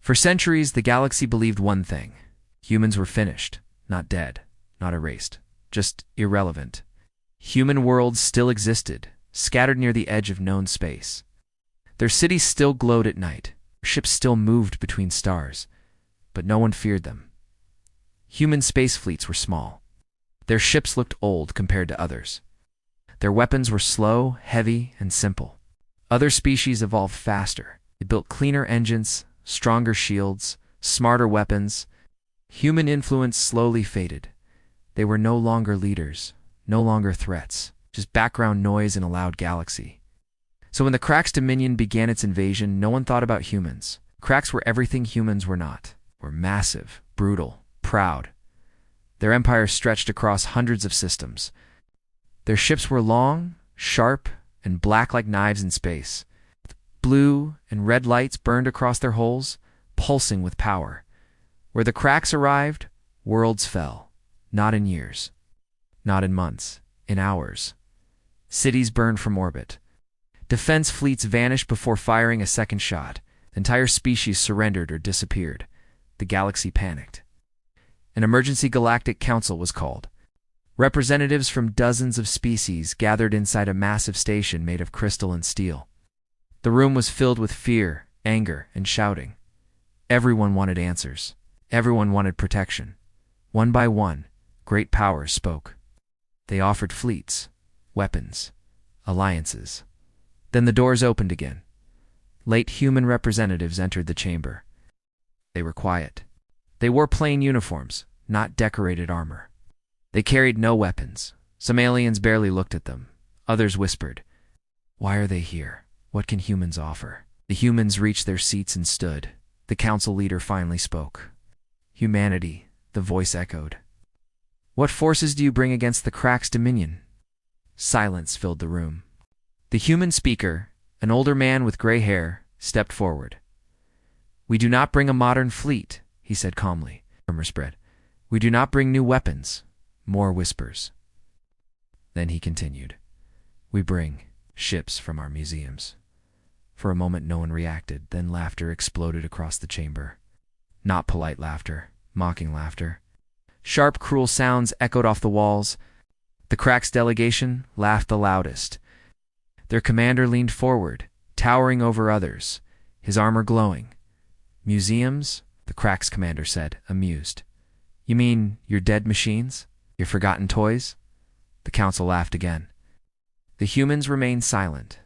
For centuries, the galaxy believed one thing. Humans were finished, not dead, not erased, just irrelevant. Human worlds still existed, scattered near the edge of known space. Their cities still glowed at night, ships still moved between stars, but no one feared them. Human space fleets were small. Their ships looked old compared to others. Their weapons were slow, heavy, and simple. Other species evolved faster. They built cleaner engines, stronger shields, smarter weapons. Human influence slowly faded. They were no longer leaders, no longer threats, just background noise in a loud galaxy. So when the Crack's dominion began its invasion, no one thought about humans. Cracks were everything humans were not. Were massive, brutal, proud. Their empire stretched across hundreds of systems. Their ships were long, sharp, and black like knives in space. Blue and red lights burned across their hulls, pulsing with power. Where the Cracks arrived, worlds fell. Not in years. Not in months. In hours. Cities burned from orbit. Defense fleets vanished before firing a second shot. Entire species surrendered or disappeared. The galaxy panicked. An emergency galactic council was called. Representatives from dozens of species gathered inside a massive station made of crystal and steel. The room was filled with fear, anger, and shouting. Everyone wanted answers. Everyone wanted protection. One by one, great powers spoke. They offered fleets, weapons, alliances. Then the doors opened again. Late human representatives entered the chamber. They were quiet. They wore plain uniforms, not decorated armor. They carried no weapons. Some aliens barely looked at them. Others whispered, "Why are they here? What can humans offer?" The humans reached their seats and stood. The council leader finally spoke. "Humanity," the voice echoed. "What forces do you bring against the Crack's dominion?" Silence filled the room. The human speaker, an older man with gray hair, stepped forward. "We do not bring a modern fleet," he said calmly. Murmur spread. "We do not bring new weapons." More whispers. Then he continued. "We bring ships from our museums." For a moment no one reacted, then laughter exploded across the chamber. Not polite laughter, mocking laughter. Sharp, cruel sounds echoed off the walls. The Crack's delegation laughed the loudest. Their commander leaned forward, towering over others, his armor glowing. "Museums?" the Crack's commander said, amused. "You mean your dead machines? Your forgotten toys?" The council laughed again. The humans remained silent.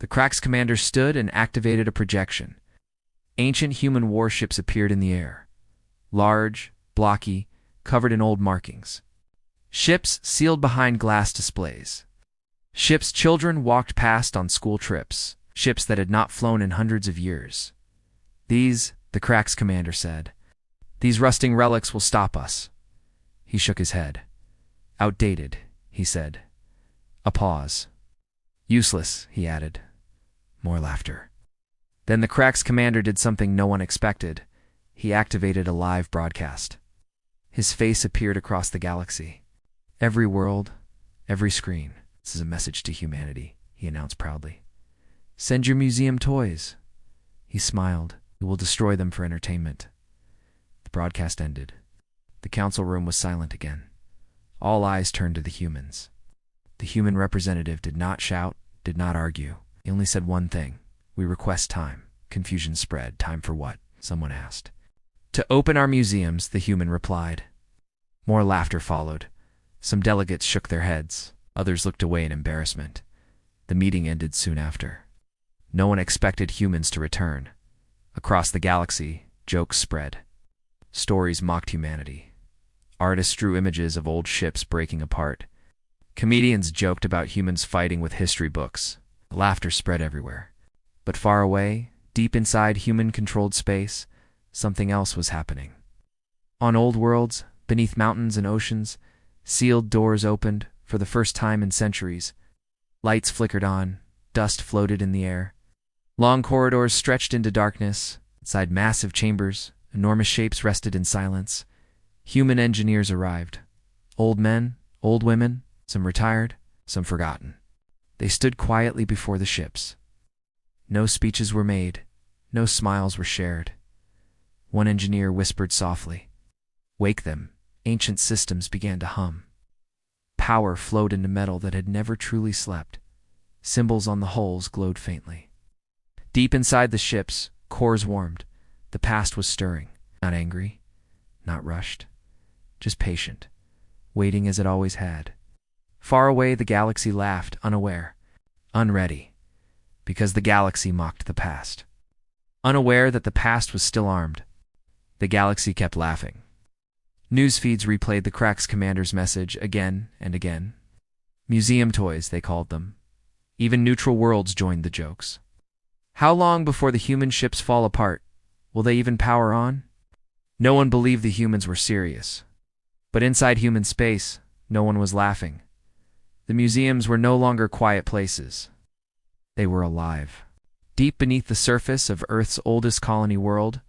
The Crack's commander stood and activated a projection. Ancient human warships appeared in the air. Large, blocky, covered in old markings. Ships sealed behind glass displays. Ships children walked past on school trips. Ships that had not flown in hundreds of years. "These," the Crack's commander said, "these rusting relics will stop us." He shook his head. "Outdated," he said. A pause. "Useless," he added. More laughter. Then the Crack's commander did something no one expected. He activated a live broadcast. His face appeared across the galaxy. "Every world, every screen. This is a message to humanity," he announced proudly. "Send your museum toys." He smiled. "We will destroy them for entertainment." The broadcast ended. The council room was silent again. All eyes turned to the humans. The human representative did not shout, did not argue. He only said one thing. "We request time." Confusion spread. "Time for what?" someone asked. "To open our museums," the human replied. More laughter followed. Some delegates shook their heads. Others looked away in embarrassment. The meeting ended soon after. No one expected humans to return. Across the galaxy, jokes spread. Stories mocked humanity. Artists drew images of old ships breaking apart. Comedians joked about humans fighting with history books. Laughter spread everywhere. But far away, deep inside human-controlled space, something else was happening. On old worlds, beneath mountains and oceans, sealed doors opened for the first time in centuries. Lights flickered on, dust floated in the air. Long corridors stretched into darkness. Inside massive chambers, enormous shapes rested in silence. Human engineers arrived. Old men, old women, some retired, some forgotten. They stood quietly before the ships. No speeches were made. No smiles were shared. One engineer whispered softly. Wake them. Ancient systems began to hum. Power flowed into metal that had never truly slept. Symbols on the hulls glowed faintly. Deep inside the ships, cores warmed. The past was stirring. Not angry, not rushed, just patient, waiting as it always had. Far away, the galaxy laughed, unaware, unready, because the galaxy mocked the past. Unaware that the past was still armed, the galaxy kept laughing. News feeds replayed the Crack's commander's message again and again. Museum toys, they called them. Even neutral worlds joined the jokes. How long before the human ships fall apart? Will they even power on? No one believed the humans were serious. But inside human space, no one was laughing. The museums were no longer quiet places. They were alive. Deep beneath the surface of Earth's oldest colony world,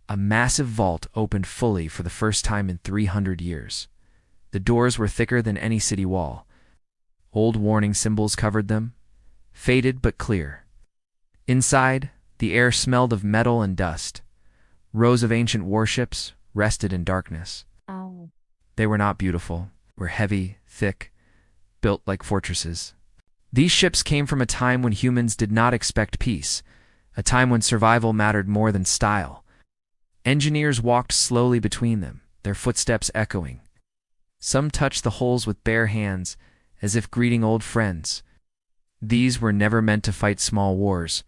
a massive vault opened fully for the first time in 300 years. The doors were thicker than any city wall. Old warning symbols covered them, faded but clear. Inside, the air smelled of metal and dust. Rows of ancient warships rested in darkness. Oh. They were not beautiful, were heavy, thick, built like fortresses. These ships came from a time when humans did not expect peace, a time when survival mattered more than style. Engineers walked slowly between them, their footsteps echoing. Some touched the hulls with bare hands, as if greeting old friends. These were never meant to fight small wars,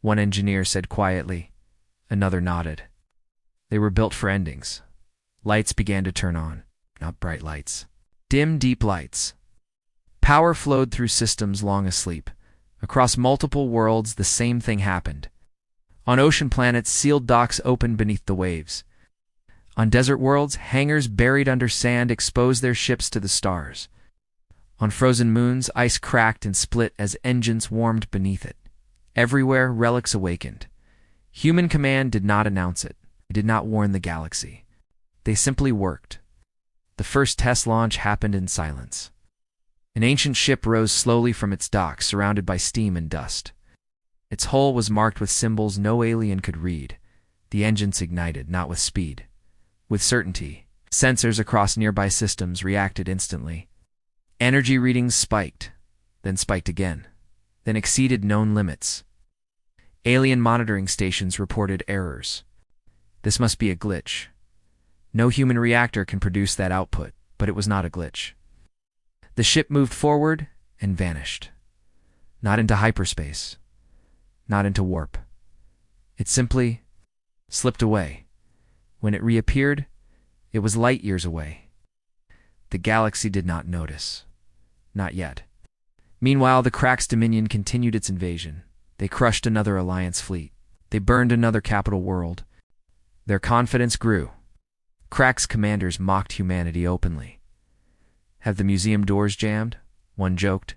one engineer said quietly. Another nodded. They were built for endings. Lights began to turn on, not bright lights. Dim, deep lights. Power flowed through systems long asleep. Across multiple worlds, the same thing happened. On ocean planets, sealed docks opened beneath the waves. On desert worlds, hangars buried under sand exposed their ships to the stars. On frozen moons, ice cracked and split as engines warmed beneath it. Everywhere, relics awakened. Human command did not announce it. They did not warn the galaxy. They simply worked. The first test launch happened in silence. An ancient ship rose slowly from its dock, surrounded by steam and dust. Its hull was marked with symbols no alien could read. The engines ignited, not with speed, with certainty. Sensors across nearby systems reacted instantly. Energy readings spiked, then spiked again, then exceeded known limits. Alien monitoring stations reported errors. This must be a glitch. No human reactor can produce that output, but it was not a glitch. The ship moved forward and vanished. Not into hyperspace. Not into warp. It simply slipped away. When it reappeared, it was light years away. The galaxy did not notice. Not yet. Meanwhile, the Crack's dominion continued its invasion. They crushed another Alliance fleet. They burned another capital world. Their confidence grew. Crack's commanders mocked humanity openly. Have the museum doors jammed? One joked.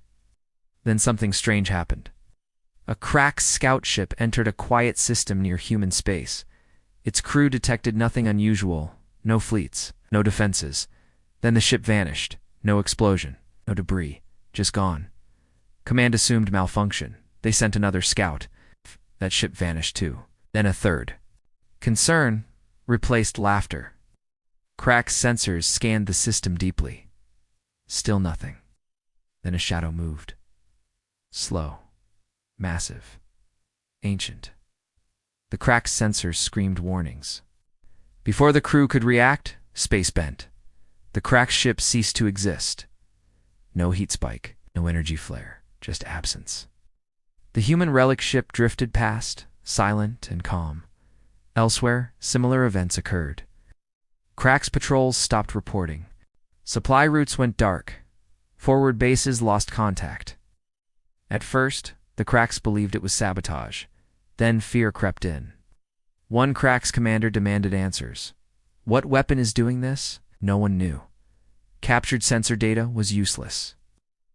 Then something strange happened. A Crack scout ship entered a quiet system near human space. Its crew detected nothing unusual. No fleets, no defenses. Then the ship vanished. No explosion, no debris, just gone. Command assumed malfunction. They sent another scout. That ship vanished too. Then a third. Concern replaced laughter. Crack's sensors scanned the system deeply. Still nothing. Then a shadow moved. Slow. Massive. Ancient. The Crack's sensors screamed warnings. Before the crew could react, space bent. The Crack's ship ceased to exist. No heat spike, no energy flare, just absence. The human relic ship drifted past, silent and calm. Elsewhere, similar events occurred. Crack's patrols stopped reporting. Supply routes went dark. Forward bases lost contact. At first, the Cracks believed it was sabotage. Then fear crept in. One Crack's commander demanded answers. What weapon is doing this? No one knew. Captured sensor data was useless.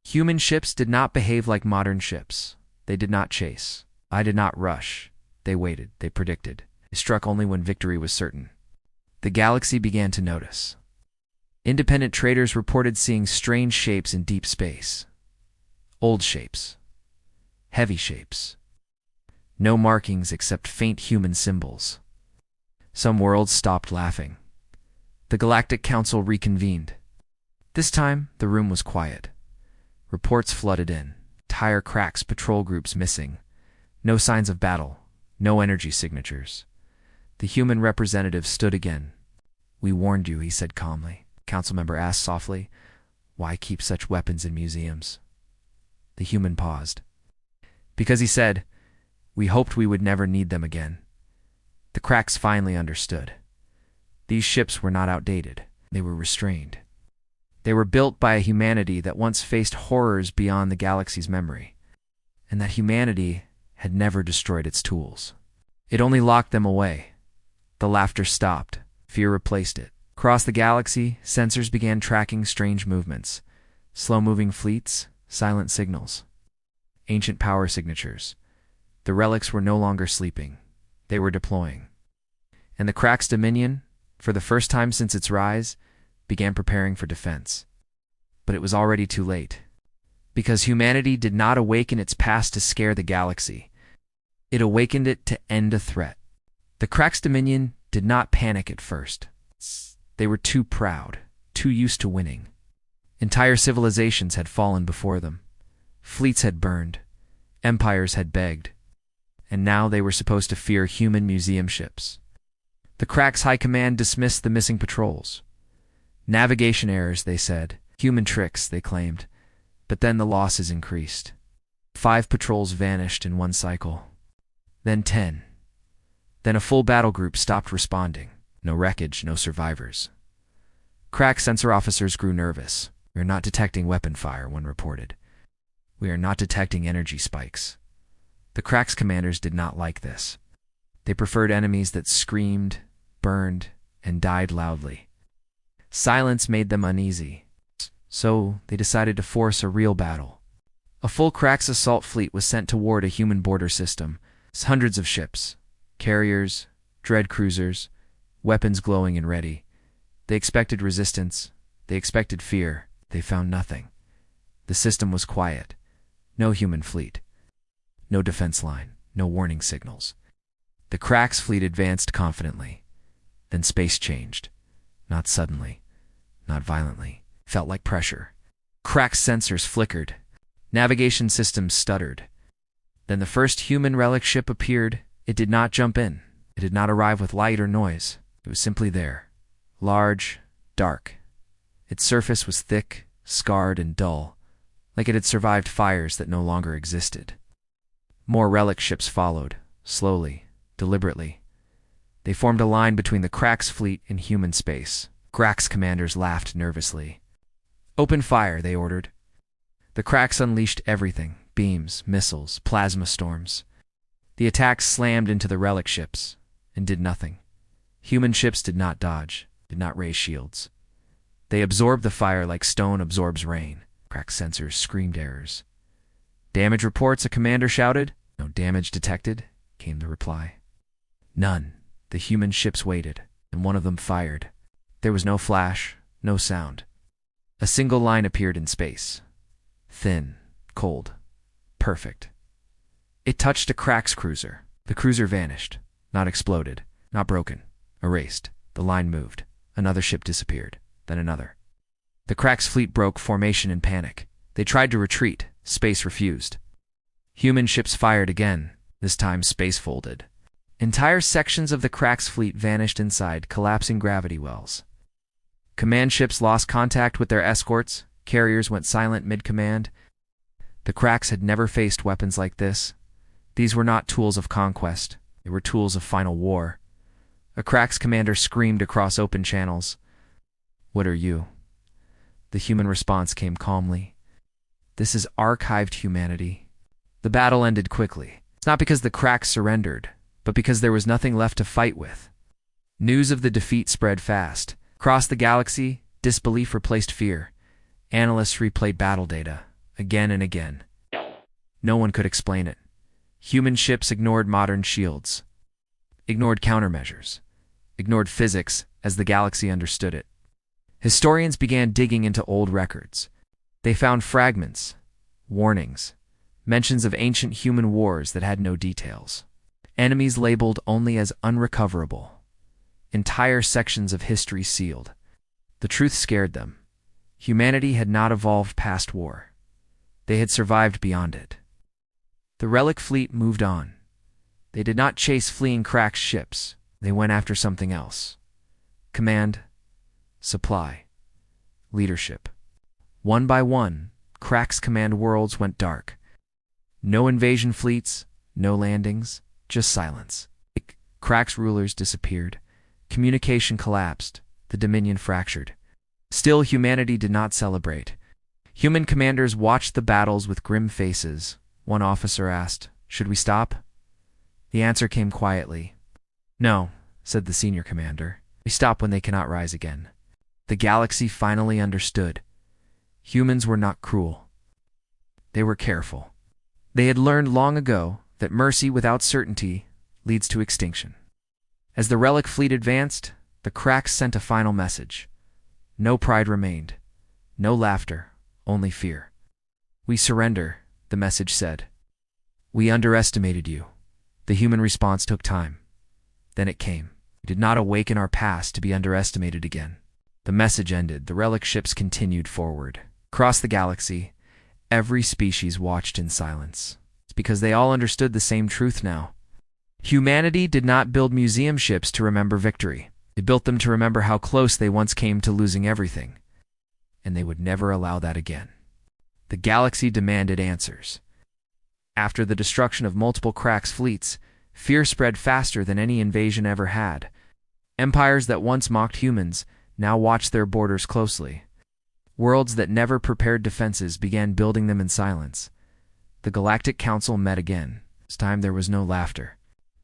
Human ships did not behave like modern ships. They did not chase. I did not rush. They waited. They predicted. They struck only when victory was certain. The galaxy began to notice. Independent traders reported seeing strange shapes in deep space. Old shapes. Heavy shapes. No markings except faint human symbols. Some worlds stopped laughing. The Galactic Council reconvened. This time, the room was quiet. Reports flooded in. Tire cracks, patrol groups missing. No signs of battle. No energy signatures. The human representative stood again. "We warned you," he said calmly. Council member asked softly, "Why keep such weapons in museums?" The human paused. "Because," he said, "we hoped we would never need them again." The cracks finally understood. These ships were not outdated. They were restrained. They were built by a humanity that once faced horrors beyond the galaxy's memory. And that humanity had never destroyed its tools. It only locked them away. The laughter stopped. Fear replaced it. Across the galaxy, sensors began tracking strange movements. Slow-moving fleets, silent signals. Ancient power signatures. The relics were no longer sleeping. They were deploying. And the Crack's Dominion, for the first time since its rise, began preparing for defense. But it was already too late. Because humanity did not awaken its past to scare the galaxy. It awakened it to end a threat. The Crack's Dominion did not panic at first. They were too proud, too used to winning. Entire civilizations had fallen before them. Fleets had burned. Empires had begged. And now they were supposed to fear human museum ships. The Crack's High Command dismissed the missing patrols. Navigation errors, they said. Human tricks, they claimed. But then the losses increased. 5 patrols vanished in one cycle. Then 10. Then a full battle group stopped responding. No wreckage, no survivors. Crack sensor officers grew nervous. "We are not detecting weapon fire," one reported. "We are not detecting energy spikes." The Crack's commanders did not like this. They preferred enemies that screamed, burned, and died loudly. Silence made them uneasy. So they decided to force a real battle. A full Crack's assault fleet was sent toward a human border system. Hundreds of ships, carriers, dread cruisers, weapons glowing and ready. They expected resistance. They expected fear. They found nothing. The system was quiet. No human fleet. No defense line. No warning signals. The Crack's fleet advanced confidently. Then space changed. Not suddenly. Not violently. Felt like pressure. Crack's sensors flickered. Navigation systems stuttered. Then the first human relic ship appeared. It did not jump in. It did not arrive with light or noise. It was simply there. Large, dark. Its surface was thick, scarred, and dull, like it had survived fires that no longer existed. More relic ships followed, slowly, deliberately. They formed a line between the Crack's fleet and human space. Crack's commanders laughed nervously. "Open fire," they ordered. The Cracks unleashed everything: beams, missiles, plasma storms. The attacks slammed into the relic ships and did nothing. Human ships did not dodge, did not raise shields. They absorbed the fire like stone absorbs rain. Crack's sensors screamed errors. "Damage reports," a commander shouted. "No damage detected," came the reply. "None." The human ships waited, and one of them fired. There was no flash, no sound. A single line appeared in space. Thin, cold, perfect. It touched a Crack's cruiser. The cruiser vanished, not exploded, not broken, erased. The line moved. Another ship disappeared, then another. The Crack's fleet broke formation in panic. They tried to retreat. Space refused. Human ships fired again. This time space folded. Entire sections of the Crack's fleet vanished inside collapsing gravity wells. Command ships lost contact with their escorts. Carriers went silent mid-command. The Cracks had never faced weapons like this. These were not tools of conquest. They were tools of final war. A Crack's commander screamed across open channels. "What are you?" The human response came calmly. "This is archived humanity." The battle ended quickly. It's not because the Cracks surrendered, but because there was nothing left to fight with. News of the defeat spread fast. Across the galaxy, disbelief replaced fear. Analysts replayed battle data, again and again. No one could explain it. Human ships ignored modern shields, ignored countermeasures, ignored physics as the galaxy understood it. Historians began digging into old records. They found fragments, warnings, mentions of ancient human wars that had no details. Enemies labeled only as unrecoverable. entire sections of history sealed. The truth scared them. Humanity had not evolved past war. They had survived beyond it. The relic fleet moved on. They did not chase fleeing Crack's ships. They went after something else. Command, supply, leadership. One by one, Crack's command worlds went dark. No invasion fleets, no landings, just silence. Crack's rulers disappeared. Communication collapsed. The Dominion fractured. Still, humanity did not celebrate. Human commanders watched the battles with grim faces. One officer asked, "Should we stop?" The answer came quietly. "No," said the senior commander. "We stop when they cannot rise again." The galaxy finally understood. Humans were not cruel. They were careful. They had learned long ago that mercy without certainty leads to extinction. As the relic fleet advanced, the Cracks sent a final message. No pride remained. No laughter, only fear. "We surrender," the message said. "We underestimated you." The human response took time. Then it came. We did not awaken our past to be underestimated again. The message ended. The relic ships continued forward. Across the galaxy, every species watched in silence. It's because they all understood the same truth now. Humanity did not build museum ships to remember victory. They built them to remember how close they once came to losing everything. And they would never allow that again. The galaxy demanded answers. After the destruction of multiple Cracks fleets, fear spread faster than any invasion ever had. Empires that once mocked humans now watched their borders closely. Worlds that never prepared defenses began building them in silence. The Galactic Council met again. This time there was no laughter.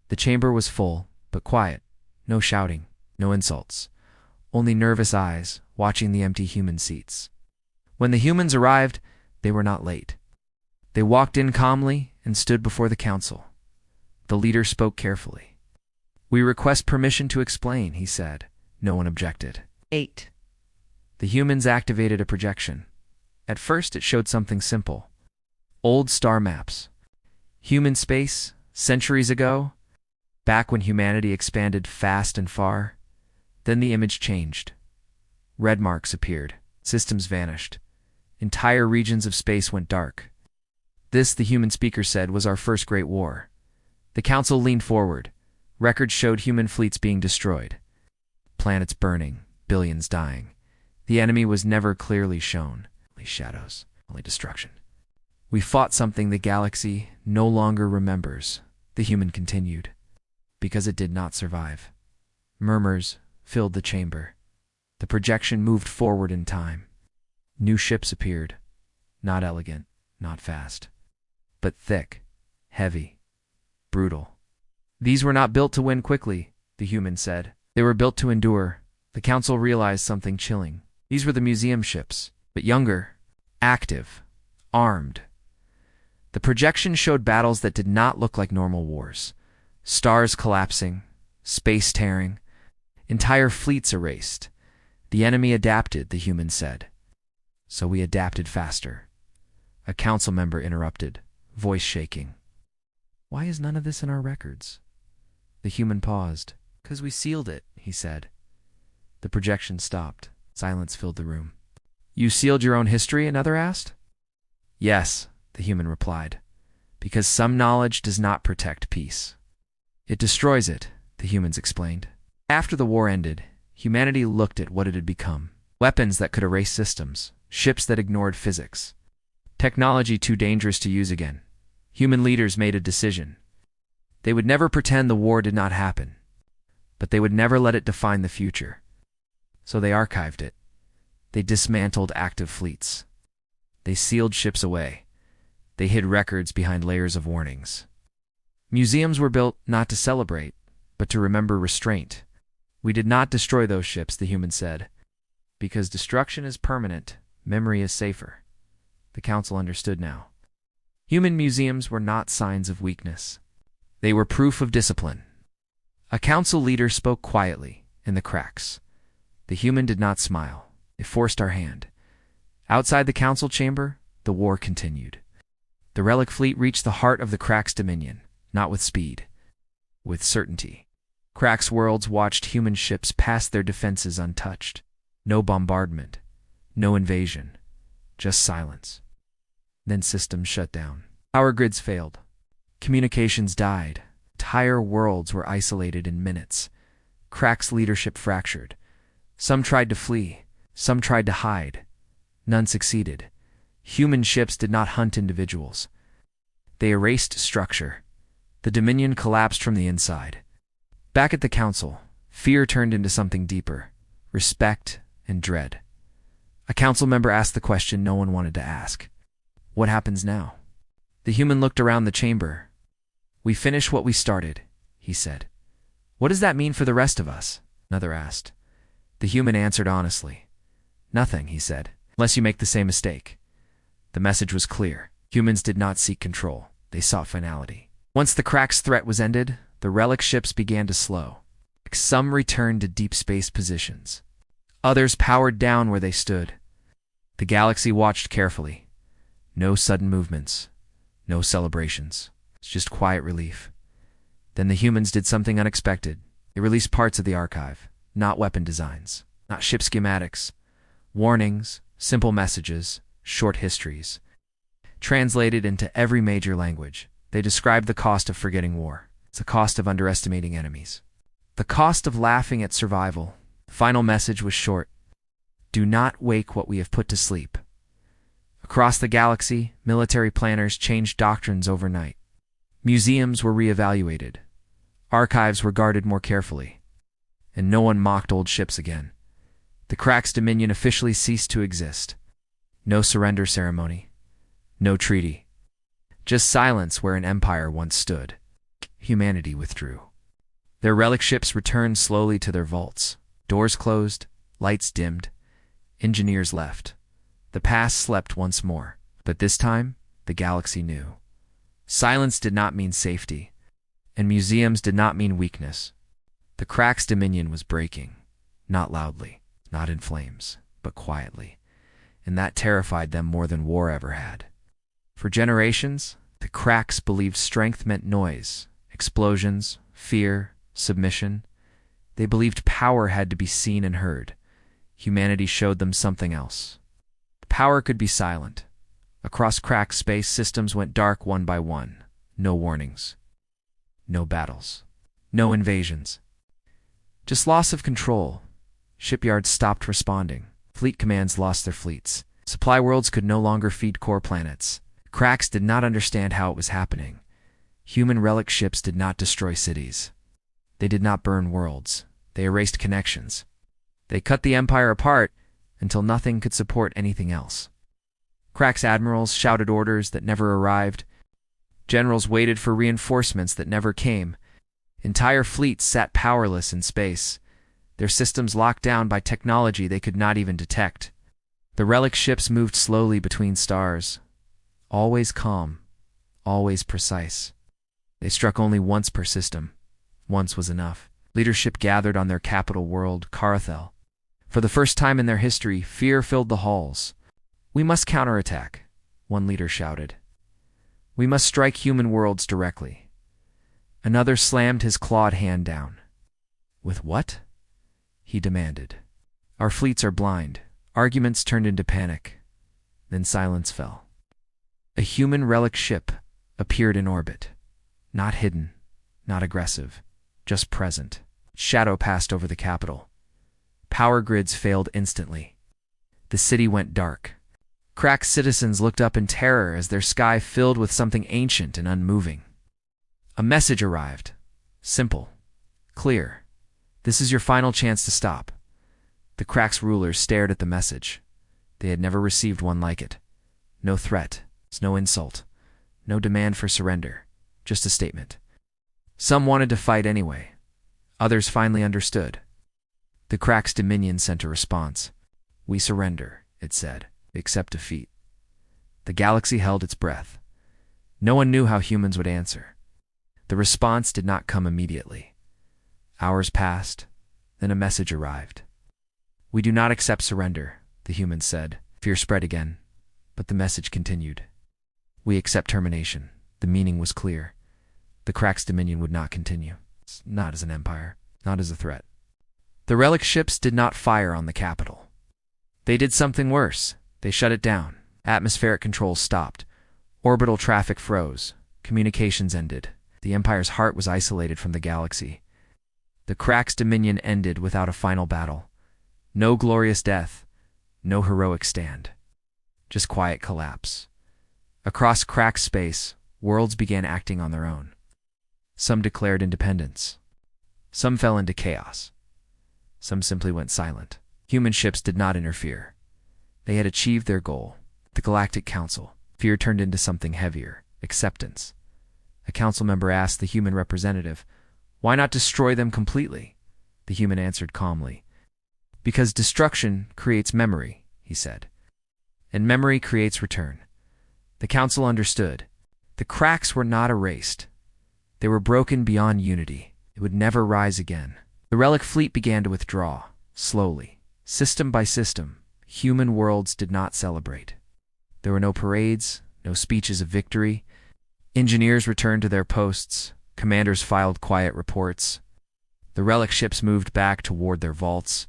The chamber was full, but quiet. No shouting, no insults. Only nervous eyes watching the empty human seats. When the humans arrived, they were not late. They walked in calmly and stood before the council. The leader spoke carefully. "We request permission to explain," he said. No one objected. 8. The humans activated a projection. At first it showed something simple. Old star maps. Human space, centuries ago, back when humanity expanded fast and far. Then the image changed. Red marks appeared. Systems vanished. Entire regions of space went dark. This, the human speaker said, was our first great war. The council leaned forward. Records showed human fleets being destroyed. Planets burning, billions dying. The enemy was never clearly shown. Only shadows, only destruction. "We fought something the galaxy no longer remembers," the human continued, "because it did not survive." Murmurs filled the chamber. The projection moved forward in time. New ships appeared. Not elegant, not fast, but thick, heavy, brutal. "These were not built to win quickly," the human said. "They were built to endure." The council realized something chilling. These were the museum ships, but younger, active, armed. The projection showed battles that did not look like normal wars. Stars collapsing, space tearing, entire fleets erased. The enemy adapted, the human said. So we adapted faster. A council member interrupted, voice shaking. "Why is none of this in our records?" The human paused. "'Cause we sealed it," he said. The projection stopped. Silence filled the room. "You sealed your own history?" another asked. "Yes," the human replied, "because some knowledge does not protect peace. It destroys it," the humans explained. After the war ended, humanity looked at what it had become. Weapons that could erase systems, ships that ignored physics. Technology too dangerous to use again. Human leaders made a decision. They would never pretend the war did not happen, but they would never let it define the future. So they archived it. They dismantled active fleets. They sealed ships away. They hid records behind layers of warnings. Museums were built not to celebrate, but to remember restraint. "We did not destroy those ships," the human said. "Because destruction is permanent, memory is safer." The council understood now. Human museums were not signs of weakness. They were proof of discipline. A council leader spoke quietly in the Cracks. The human did not smile. It forced our hand. Outside the council chamber, the war continued. The relic fleet reached the heart of the Cracks' dominion, not with speed, with certainty. Crack's worlds watched human ships pass their defenses untouched. No bombardment, no invasion, just silence. Then systems shut down. Power grids failed. Communications died. Entire worlds were isolated in minutes. Crack's leadership fractured. Some tried to flee. Some tried to hide. None succeeded. Human ships did not hunt individuals. They erased structure. The Dominion collapsed from the inside. Back at the council, fear turned into something deeper: respect and dread. A council member asked the question no one wanted to ask. What happens now? The human looked around the chamber. We finish what we started, he said. What does that mean for the rest of us? Another asked. The human answered honestly. Nothing, he said, unless you make the same mistake. The message was clear. Humans did not seek control. They sought finality. Once the Crack's threat was ended, the relic ships began to slow. Some returned to deep space positions. Others powered down where they stood. The galaxy watched carefully. No sudden movements. No celebrations. It's just quiet relief. Then the humans did something unexpected. They released parts of the archive. Not weapon designs. Not ship schematics. Warnings, simple messages, short histories. Translated into every major language, they described the cost of forgetting war. It's the cost of underestimating enemies. The cost of laughing at survival. The final message was short. Do not wake what we have put to sleep. Across the galaxy, military planners changed doctrines overnight. Museums were reevaluated. Archives were guarded more carefully. And no one mocked old ships again. The Crack's dominion officially ceased to exist. No surrender ceremony. No treaty. Just silence where an empire once stood. Humanity withdrew. Their relic ships returned slowly to their vaults. Doors closed, lights dimmed, engineers left. The past slept once more, but this time, the galaxy knew. Silence did not mean safety, and museums did not mean weakness. The Crack's dominion was breaking, not loudly, not in flames, but quietly, and that terrified them more than war ever had. For generations, the Cracks believed strength meant noise, explosions, fear, submission. They believed power had to be seen and heard. Humanity showed them something else. Power could be silent. Across Crack space, systems went dark one by one. No warnings. No battles. No invasions. Just loss of control. Shipyards stopped responding. Fleet commands lost their fleets. Supply worlds could no longer feed core planets. Cracks did not understand how it was happening. Human relic ships did not destroy cities. They did not burn worlds. They erased connections. They cut the empire apart until nothing could support anything else. Crack's admirals shouted orders that never arrived. Generals waited for reinforcements that never came. Entire fleets sat powerless in space, their systems locked down by technology they could not even detect. The relic ships moved slowly between stars, always calm, always precise. They struck only once per system. Once was enough. Leadership gathered on their capital world, Carathel. For the first time in their history, fear filled the halls. We must counterattack, one leader shouted. We must strike human worlds directly. Another slammed his clawed hand down. With what? He demanded. Our fleets are blind. Arguments turned into panic. Then silence fell. A human relic ship appeared in orbit. Not hidden, not aggressive, just present. Shadow passed over the capital. Power grids failed instantly. The city went dark. Cracked citizens looked up in terror as their sky filled with something ancient and unmoving. A message arrived. Simple. Clear. This is your final chance to stop. The Crack's rulers stared at the message. They had never received one like it. No threat. No insult. No demand for surrender. Just a statement. Some wanted to fight anyway. Others finally understood. The Crack's dominion sent a response. We surrender, it said. Accept defeat. The galaxy held its breath. No one knew how humans would answer. The response did not come immediately. Hours passed, then a message arrived. We do not accept surrender, the humans said. Fear spread again, but the message continued. We accept termination. The meaning was clear. The Crack's dominion would not continue. Not as an empire. not as a threat. The relic ships did not fire on the capital. They did something worse. They shut it down. Atmospheric controls stopped. Orbital traffic froze. Communications ended. The Empire's heart was isolated from the galaxy. The Crack's dominion ended without a final battle. No glorious death. No heroic stand. Just quiet collapse. Across Crack's space, worlds began acting on their own. Some declared independence. Some fell into chaos. Some simply went silent. Human ships did not interfere. They had achieved their goal. The Galactic Council. Fear turned into something heavier. Acceptance. A council member asked the human representative, "Why not destroy them completely?" The human answered calmly, "Because destruction creates memory," he said. "And memory creates return." The council understood. The cracks were not erased. They were broken beyond unity. It would never rise again. The relic fleet began to withdraw, slowly. System by system, human worlds did not celebrate. There were no parades, no speeches of victory. Engineers returned to their posts. Commanders filed quiet reports. The relic ships moved back toward their vaults.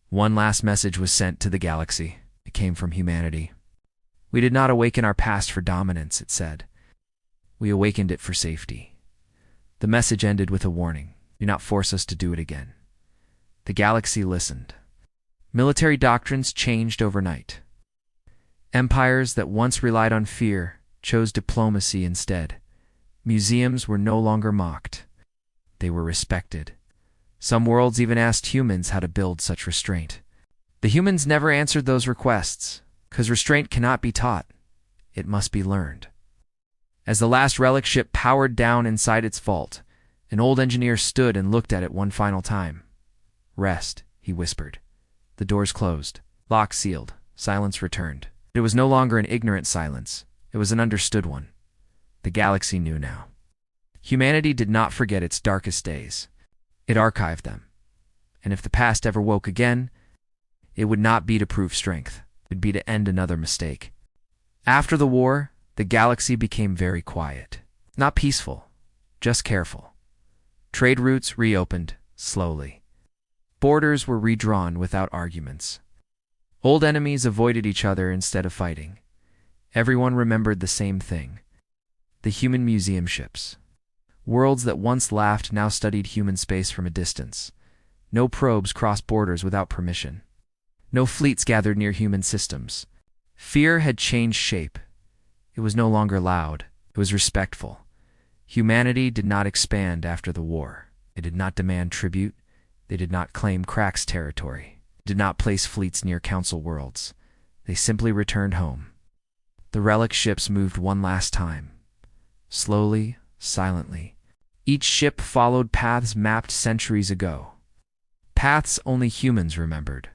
One last message was sent to the galaxy. It came from humanity. "We did not awaken our past for dominance," it said. "We awakened it for safety." The message ended with a warning. "Do not force us to do it again." The galaxy listened. Military doctrines changed overnight. Empires that once relied on fear chose diplomacy instead. Museums were no longer mocked. They were respected. Some worlds even asked humans how to build such restraint. The humans never answered those requests, because restraint cannot be taught. It must be learned. As the last relic ship powered down inside its vault, an old engineer stood and looked at it one final time. "Rest," he whispered. The doors closed. Lock sealed. Silence returned. It was no longer an ignorant silence. It was an understood one. The galaxy knew now. Humanity did not forget its darkest days. It archived them. And if the past ever woke again, it would not be to prove strength. It would be to end another mistake. After the war, the galaxy became very quiet. Not peaceful, just careful. Trade routes reopened, slowly. Borders were redrawn without arguments. Old enemies avoided each other instead of fighting. Everyone remembered the same thing. The human museum ships. Worlds that once laughed now studied human space from a distance. No probes crossed borders without permission. No fleets gathered near human systems. Fear had changed shape. It was no longer loud. It was respectful. Humanity did not expand after the war. They did not demand tribute. They did not claim Crack's territory. They did not place fleets near council worlds. They simply returned home. The relic ships moved one last time. Slowly, silently. Each ship followed paths mapped centuries ago. Paths only humans remembered.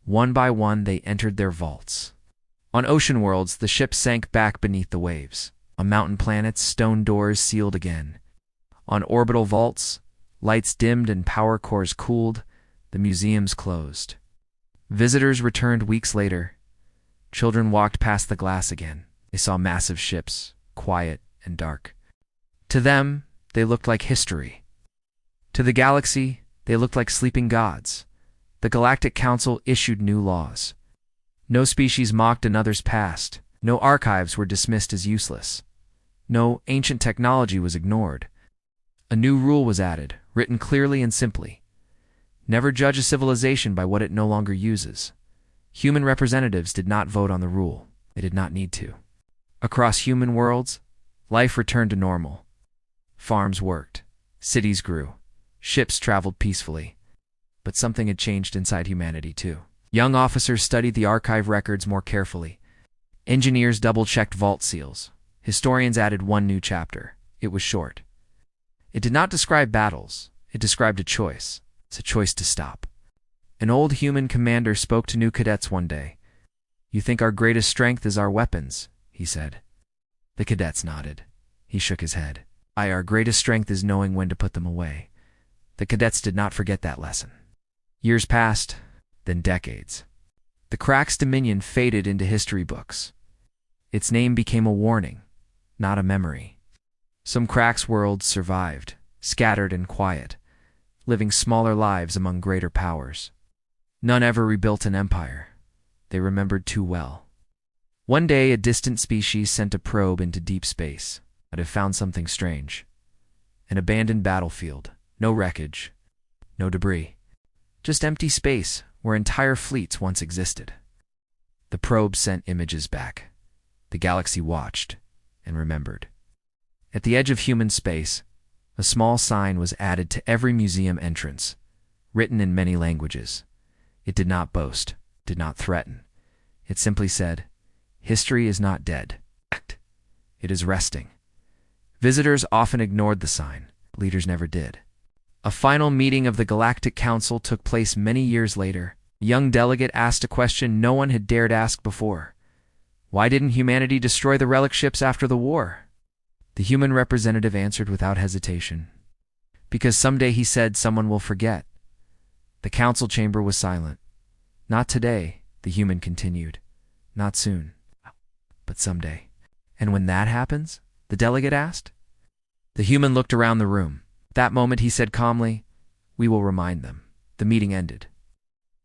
One by one, they entered their vaults. On ocean worlds, the ships sank back beneath the waves. On mountain planets, stone doors sealed again. On orbital vaults, lights dimmed and power cores cooled. The museums closed. Visitors returned weeks later. Children walked past the glass again. They saw massive ships, quiet and dark. To them, they looked like history. To the galaxy, they looked like sleeping gods. The Galactic Council issued new laws. No species mocked another's past. No archives were dismissed as useless. No ancient technology was ignored. A new rule was added, written clearly and simply. Never judge a civilization by what it no longer uses. Human representatives did not vote on the rule. They did not need to. Across human worlds, life returned to normal. Farms worked. Cities grew. Ships traveled peacefully. But something had changed inside humanity, too. Young officers studied the archive records more carefully. Engineers double-checked vault seals. Historians added one new chapter. It was short. It did not describe battles. It described a choice. It's a choice to stop. An old human commander spoke to new cadets one day. "You think our greatest strength is our weapons," he said. The cadets nodded. He shook his head. Our greatest strength is knowing when to put them away." The cadets did not forget that lesson. Years passed, then decades. The Crack's dominion faded into history books. Its name became a warning, not a memory. Some Crack's worlds survived, scattered and quiet. living smaller lives among greater powers. None ever rebuilt an empire. They remembered too well. One day, a distant species sent a probe into deep space, but it found something strange. An abandoned battlefield, no wreckage, no debris. Just empty space where entire fleets once existed. The probe sent images back. The galaxy watched and remembered. At the edge of human space, a small sign was added to every museum entrance, written in many languages. It did not boast, did not threaten. It simply said, "History is not dead. It is resting." Visitors often ignored the sign. Leaders never did. A final meeting of the Galactic Council took place many years later. A young delegate asked a question no one had dared ask before. Why didn't humanity destroy the relic ships after the war? The human representative answered without hesitation. Because someday, he said, someone will forget. The council chamber was silent. Not today, the human continued. Not soon, but someday. And when that happens? The delegate asked. The human looked around the room. At that moment, he said calmly, "We will remind them." The meeting ended.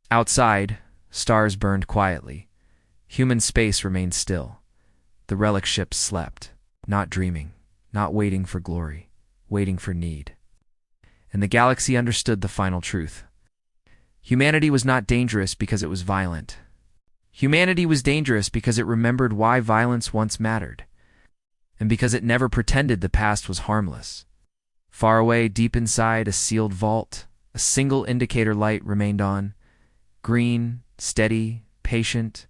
Outside, stars burned quietly. Human space remained still. The relic ships slept, not dreaming, not waiting for glory, waiting for need. And the galaxy understood the final truth. Humanity was not dangerous because it was violent. Humanity was dangerous because it remembered why violence once mattered, and because it never pretended the past was harmless. Far away, deep inside a sealed vault, a single indicator light remained on, green, steady, patient,